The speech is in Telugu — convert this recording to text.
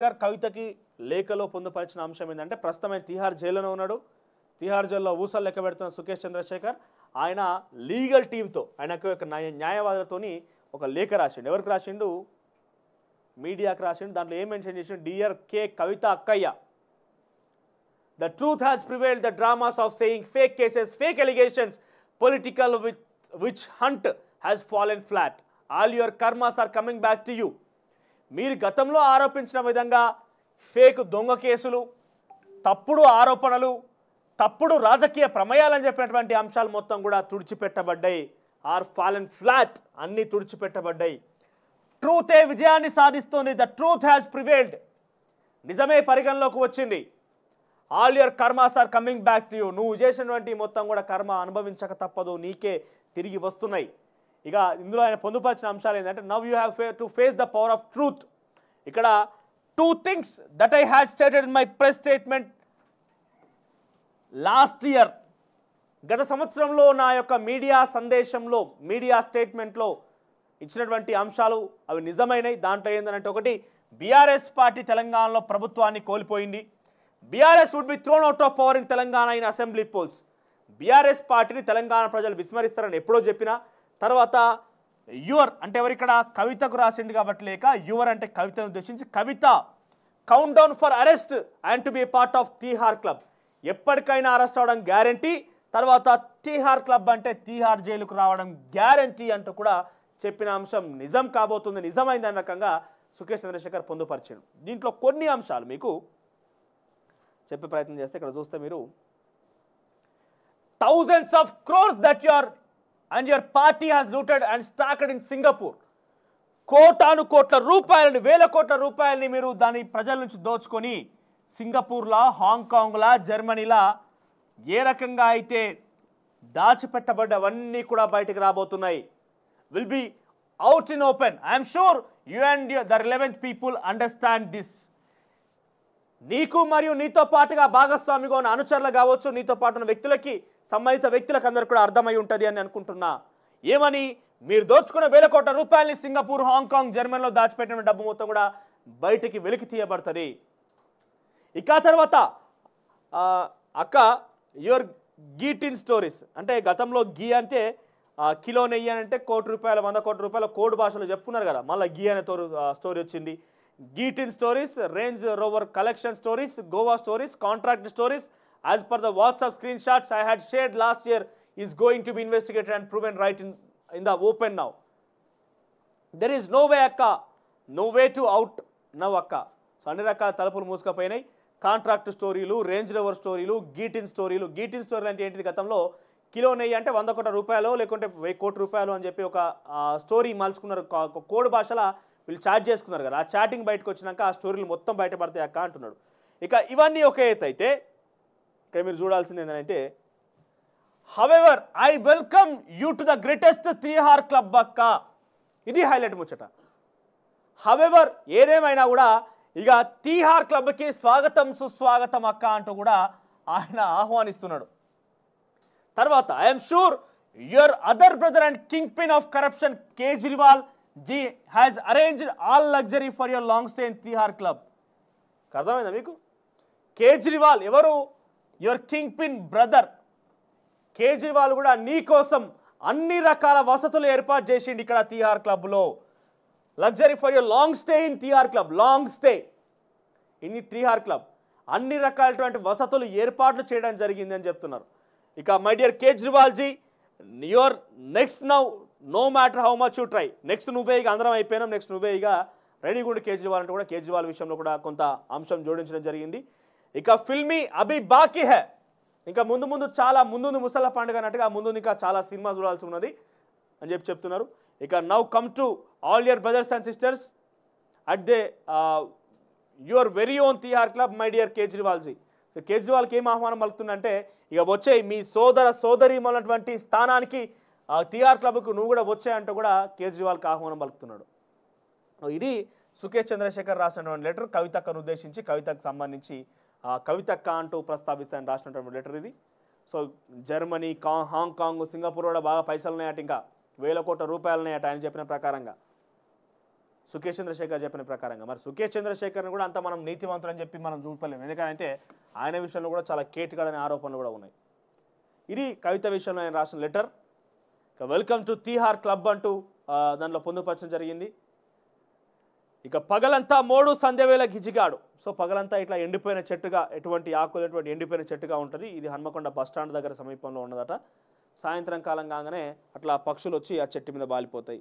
కవితకి లేఖలో పొందుపరిచిన అంశం ఏంటంటే ప్రస్తుతం తిహార్ జైలులో ఉన్నాడు. తిహార్ జైల్లో ఊసలు లెక్క పెడుతున్న సుకేష్ చంద్రశేఖర్ ఆయన లీగల్ టీంతో ఆయనకు ఒక న్యాయవాదులతోని ఒక లేఖ రాసిండు. ఎవరికి రాసిండు? మీడియాకి రాసిండు. దాంట్లో ఏం మెన్షన్ చేసిండు? డియర్ కే కవిత అక్కయ్య, the truth has prevailed. The dramas of saying fake cases, fake allegations, political witch hunt has fallen flat. All your karmas are coming back to you. మీరు గతంలో ఆరోపించిన విధంగా ఫేక్ దొంగ కేసులు, తప్పుడు ఆరోపణలు, తప్పుడు రాజకీయ ప్రమేయాలని చెప్పినటువంటి అంశాలు మొత్తం కూడా తుడిచిపెట్టబడ్డాయి. ఆర్ ఫాలెన్ ఫ్లాట్, అన్నీ తుడిచిపెట్టబడ్డాయి. ట్రూతే విజయాన్ని సాధిస్తుంది. The truth has prevailed. నిజమే పరిగణలోకి వచ్చింది. All your karmas are coming back to you. నువ్వు చేసినటువంటి మొత్తం కూడా కర్మ అనుభవించక తప్పదు, నీకే తిరిగి వస్తున్నాయి. ఇక ఇందులో ఆయన పొందుపరిచిన అంశాలు ఏంటంటే now you have to face the power of truth. ఇక్కడ 2 things that I had stated in my press statement last year. గత సంవత్సరంలో నా యొక్క మీడియా సందేశంలో, మీడియా స్టేట్మెంట్లో ఇచ్చినటువంటి అంశాలు అవి నిజమైనవి. దాంట్లో ఏంటంటే ఒకటి, బీఆర్ఎస్ పార్టీ తెలంగాణలో ప్రభుత్వాన్ని కోల్పోయింది. BRS would be thrown out of power in Telangana in assembly polls. BRS పార్టీని తెలంగాణ ప్రజలు విస్మరిస్తారని ఎప్పుడో చెప్పిన తర్వాత యువర్ అంటే ఎవరు ఇక్కడ? కవితకు రాసిండు కాబట్టి లేక యువర్ అంటే కవితను ఉద్దేశించి, Kavitha count down for arrest and to be part of Tihar club. ఎప్పటికైనా అరెస్ట్ అవడం గ్యారంటీ. తర్వాత తీహార్ క్లబ్ అంటే తీహార్ జైలుకు రావడం గ్యారంటీ అంటూ కూడా చెప్పిన అంశం నిజం కాబోతుంది, నిజమైంది రకంగా సుకేష్ చంద్రశేఖర్ పొందుపరిచాడు. దీంట్లో కొన్ని అంశాలు మీకు చెప్పే ప్రయత్నం చేస్తే ఇక్కడ చూస్తే మీరు thousands of crores that your party has looted and stacked in Singapore. కోటాను కోట్ల రూపాయలని, వేల కోట్ల రూపాయలని మీరు దాని ప్రజల నుంచి దోచుకొని సింగపూర్లా, హాంకాంగ్లా, జర్మనీలా ఏ రకంగా అయితే దాచిపెట్టబడ్డవన్నీ కూడా బయటకు రాబోతున్నాయి. Will be out in open. I'm sure you and the relevant people understand this. నీకు మరియు నీతో పాటుగా భాగస్వామిగా ఉన్న అనుచరులు కావచ్చు, నీతో పాటు ఉన్న వ్యక్తులకి, సంబంధిత వ్యక్తులకు అందరూ కూడా అర్థమై ఉంటుంది అని అనుకుంటున్నా. ఏమని? మీరు దోచుకున్న వేల కోట్ల రూపాయలని సింగపూర్, హాంకాంగ్, జర్మనీలో దాచిపెట్టిన డబ్బు మొత్తం కూడా బయటికి వెలికి తీయబడుతుంది. ఇక తర్వాత అక్క యువర్ గీటిన్ స్టోరీస్ అంటే గతంలో గీ అంటే కిలో నెయ్యి అని అంటే ₹1 కోటి, 100 కోట్ల రూపాయల కోడ్ భాషలో చెప్పుకున్నారు కదా. మళ్ళీ గీ అనే స్టోరీ వచ్చింది. గీటిన్ stories, range rover collection stories, Goa stories, contract stories as per the WhatsApp screenshots I had shared last year is going to be investigated and proven right in the open now. There is no way akka, no way to out now akka. So అన్ని రకాల తలుపులు మూసుకపోయినాయి. కాంట్రాక్ట్ స్టోరీలు, రేంజ్ రోవర్ స్టోరీలు, గీటిన్ స్టోరీలు. గీటిన్ స్టోరీలు అంటే ఏంటిది? గతంలో కిలో నెయ్యి అంటే 100 కోట్ల రూపాయలు లేకుంటే 1,000 కోట్ల రూపాయలు అని చెప్పి ఒక స్టోరీ మలుచుకున్నారు. కోడ్ భాషలో వీళ్ళు చాట్ చేసుకున్నారు కదా. ఆ చాటింగ్ బయటకు వచ్చినాక ఆ స్టోరీలు మొత్తం బయటపడతాయి అక్క అంటున్నాడు. ఇక ఇవన్నీ ఒక ఎత్తు అయితే ఇక్కడ మీరు చూడాల్సింది ఏంటంటే, however I welcome you to the greatest Tihar club అక్క. ఇది హైలైట్ ముచ్చట. హవెవర్ ఏదేమైనా కూడా ఇక తీహార్ క్లబ్కి స్వాగతం, సుస్వాగతం అక్క అంటూ కూడా ఆయన ఆహ్వానిస్తున్నాడు. తర్వాత I'm sure your other brother and kingpin of corruption Kejriwal ji has arranged all luxury for your long stay in Tihar club. అర్థమైందా మీకు? కేజ్రీవాల్ ఎవరు? Your kingpin brother. Kejriwal కూడా నీ కోసం అన్ని రకాల వసతులు ఏర్పాటు చేసిండు ఇక్కడ తీహార్ క్లబ్లో. Luxury for your long stay in Tihar club. Long stay in Tihar club అన్ని రకాలటువంటి వసతులు ఏర్పాట్లు చేయడం జరిగింది అని చెప్తున్నారు. ఇక my dear Kejriwal ji, your next now no matter how much you try. Next నువ్వే ఇక అందరం అయిపోయినాం, నెక్స్ట్ నువ్వే ఇక రెడీ కూడా కేజ్రీవాల్ అంటే కూడా కేజ్రీవాల్ విషయంలో కూడా కొంత అంశం జోడించడం జరిగింది. ఇక ఫిల్మీ అభి బాకీ హే. ఇంకా ముందు చాలా ముందు ముసల పండుగ అన్నట్టుగా ముందు ఇంకా చాలా సినిమా చూడాల్సి ఉన్నది అని చెప్తున్నారు. ఇక now come to all your brothers and sisters at the your very own Tihar club my dear Kejriwal ji. కేజ్రీవాల్కి ఏం ఆహ్వానం పలుకుతుందంటే, ఇక వచ్చే మీ సోదరీమణటువంటి స్థానానికి తీహార్ క్లబ్కు నువ్వు కూడా వచ్చాయంటూ కూడా కేజ్రీవాల్కి ఆహ్వానం పలుకుతున్నాడు. ఇది సుకేష్ చంద్రశేఖర్ రాసినటువంటి లెటర్ కవితక్కను ఉద్దేశించి, కవితకు సంబంధించి కవితక్క అంటూ ప్రస్తావిస్తానని రాసినటువంటి లెటర్ ఇది. సో జర్మనీ, హాంకాంగ్, సింగపూర్ కూడా బాగా పైసలు ఉన్నాయట, ఇంకా 1,000 కోట్ల రూపాయలు ఉన్నాయట ఆయన చెప్పిన ప్రకారంగా. సుకేష్ చంద్రశేఖర్ చెప్పిన ప్రకారంగా. మరి సుకేష్ చంద్రశేఖర్ని కూడా అంత మనం నీతివంతులు అని చెప్పి మనం చూపలేము, ఎందుకంటే ఆయన విషయంలో కూడా చాలా కేటుగాడనే ఆరోపణలు కూడా ఉన్నాయి. ఇది కవిత విషయంలో ఆయన రాసిన లెటర్. ఇక వెల్కమ్ టు తీహార్ క్లబ్ అంటూ దానిలో పొందుపరచడం జరిగింది. ఇక పగలంతా మోడు సంధ్యవేళ గిజిగాడు. సో పగలంతా ఇట్లా ఎండిపోయిన చెట్టుగా, ఎటువంటి ఆకులు ఎటువంటి ఎండిపోయిన చెట్టుగా ఉంటుంది. ఇది హన్మకొండ బస్ స్టాండ్ దగ్గర సమీపంలో ఉన్నదట. సాయంత్రం కాలం కాగానే అట్లా పక్షులు వచ్చి ఆ చెట్టు మీద బాలిపోతాయి.